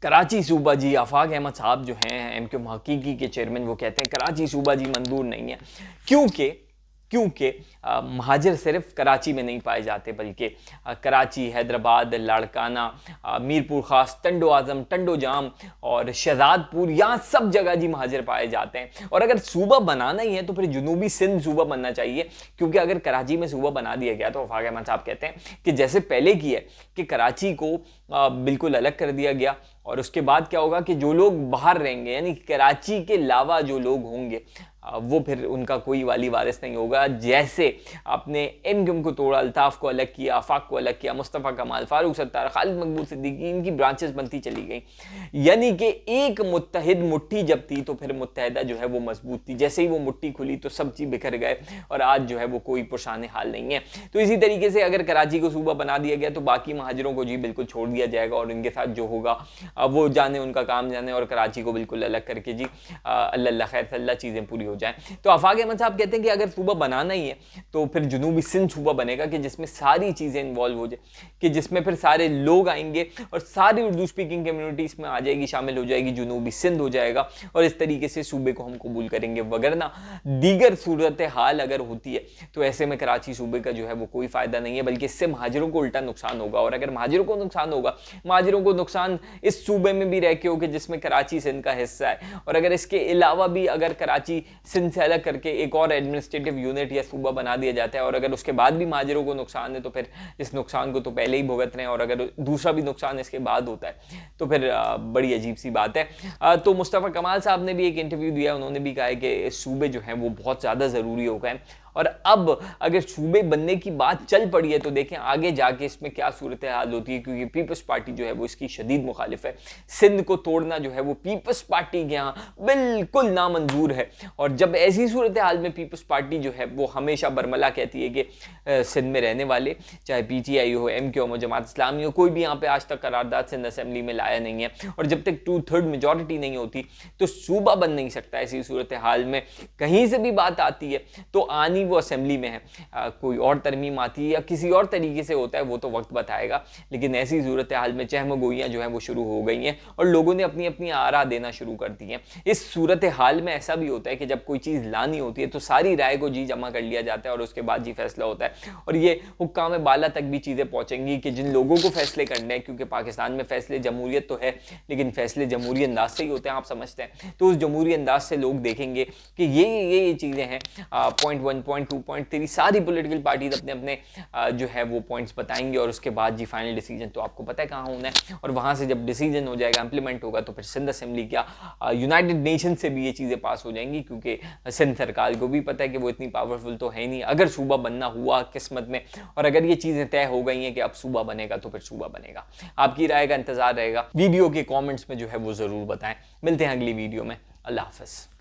कराची सूबा जी आफाक अहमद साहब जो हैं एमक्यूएम हकीकी के चेयरमैन, वो कहते हैं कराची सूबा जी मंजूर नहीं है। क्योंकि क्योंकि महाजिर सिर्फ कराची में नहीं पाए जाते, बल्कि कराची, हैदराबाद, लाड़काना, मीरपुर ख़ास, टंडो आज़म, टंडो जाम और शहजादपुर, यहाँ सब जगह जी महाजिर पाए जाते हैं। और अगर सूबा बनाना ही है तो फिर जनूबी सिंध सूबा बनना चाहिए, क्योंकि अगर कराची में सूबा बना दिया गया तो वफाक अहमद साहब कहते हैं कि जैसे पहले की है कि कराची को बिल्कुल अलग कर दिया गया, और उसके बाद क्या होगा कि जो लोग बाहर रहेंगे, यानी कराची के अलावा जो लोग होंगे वो फिर उनका कोई वाली वारिस नहीं होगा। जैसे आपने एमक्यूएम को तोड़ा, अल्ताफ को अलग किया, आफाक को अलग किया, मुस्तफ़ा कमाल, फारूक सत्तार, खालिद मकबूल सिद्दीकी, इनकी ब्रांचेस बनती चली गई। यानी कि एक मुत्तहिद मुट्ठी जब थी तो फिर मुत्तहिदा जो है वो मजबूत थी। जैसे ही वो मुट्ठी खुली तो सब चीज़ बिखर गए, और आज जो है वो कोई पुरशान हाल नहीं है। तो इसी तरीके से अगर कराची को सूबा बना दिया गया तो बाकी महाजिरों को जी बिल्कुल छोड़ दिया जाएगा, और इनके साथ जो होगा वो जाने, उनका काम जाने, और कराची को बिल्कुल अलग करके जी अल्लाह खैर अल्लाह चीज़ें पूरी हो जाएं। तो आफाक अहमद साहब कहते हैं कि अगर सूबा बनाना ही है तो फिर जनूबी सिंध सूबा बनेगा, कि जिसमें सारी चीज़ें इन्वॉल्व हो जाए, कि जिसमें फिर सारे लोग आएंगे और सारी उर्दू स्पीकिंग कम्युनिटी इसमें आ जाएगी, शामिल हो जाएगी, जनूबी सिंध हो जाएगा, और इस तरीके से सूबे को हम कबूल करेंगे। वगरना दीगर सूरत हाल अगर होती है तो ऐसे में कराची सूबे का जो है वो कोई फ़ायदा नहीं है, बल्कि इससे महाजिरों को उल्टा नुकसान होगा। और अगर महाजिरों को नुकसान होगा, महाजिरों को नुकसान इस सूबे में भी रह के हो कि जिसमें कराची सिंध का हिस्सा है, और अगर इसके अलावा भी अगर कराची सिंध से अलग करके एक और एडमिनिस्ट्रेटिव यूनिट या सूबा बना दिया जाता है, और अगर उसके बाद भी महाजिरों को नुकसान है तो फिर इस नुकसान को तो पहले ही भुगत रहे हैं, और अगर दूसरा भी नुकसान इसके बाद होता है तो फिर बड़ी अजीब सी बात है। तो मुस्तफ़ा कमाल साहब ने भी एक इंटरव्यू दिया, उन्होंने भी कहा है कि सूबे जो हैं वो बहुत ज़्यादा ज़रूरी हो गए, और अब अगर सूबे बनने की बात चल पड़ी है तो देखें आगे जाके इसमें क्या सूरत हाल होती है, क्योंकि पीपल्स पार्टी जो है वो इसकी शदीद मुखालिफ है। सिंध को तोड़ना जो है वो पीपल्स पार्टी के यहाँ बिल्कुल नामंजूर है, और जब ऐसी सूरत हाल में पीपल्स पार्टी जो है वो हमेशा बरमला कहती है कि सिंध में रहने वाले, चाहे पीटीआई हो, एमक्यूएम हो, जमात इस्लामी हो, कोई भी यहाँ पे आज तक करारदाद सिंध असेंबली में लाया नहीं है, और जब तक 2/3 मेजॉरिटी नहीं होती तो सूबा बन नहीं सकता। ऐसी सूरत हाल में कहीं से भी बात आती है तो आनी वो असेंबली में है, कोई और तरमीम आती है या किसी और तरीके से होता है, वो तो वक्त बताएगा। लेकिन ऐसी सूरत हाल में चहमगोइयाँ जो हैं वो शुरू हो गई हैं, और लोगों ने अपनी अपनी आरा देना शुरू कर दी हैं। इस सूरत हाल में ऐसा भी होता है कि जब कोई चीज़ लानी होती है तो सारी राय को जी जमा कर लिया जाता है, और उसके बाद जी फैसला होता है। और ये हुक्काम बाला तक भी चीज़ें पहुँचेंगी कि जिन लोगों को फैसले करने हैं, क्योंकि पाकिस्तान में फैसले जमहूरियत तो है, लेकिन फैसले जमहूरी अंदाज से ही होते हैं, आप समझते हैं। तो उस जमहूरी अंदाज से लोग देखेंगे कि ये चीज़ें हैं, पॉइंट 1, पॉइंट 2, पॉइंट 3, सारी पॉलिटिकल पार्टीज अपने अपने जो है वो पॉइंट्स बताएंगे, और उसके बाद जी फाइनल डिसीजन तो आपको पता है कहाँ होना है। और वहाँ से जब डिसीजन हो जाएगा, इंप्लीमेंट होगा, तो फिर सिंध असेंबली क्या यूनाइटेड नेशन से भी ये चीज़ें पास हो जाएंगी, क्योंकि सिंध सरकार को भी पता है कि वो इतनी पावरफुल तो है नहीं। अगर सूबा बनना हुआ किस्मत में, और अगर ये चीज़ें तय हो गई हैं कि अब सूबा बनेगा, तो फिर सूबा बनेगा। आपकी राय का इंतजार रहेगा। वीडियो के कॉमेंट्स में जो है वो ज़रूर बताएं। मिलते हैं अगली वीडियो में। अल्लाह हाफ़िज़।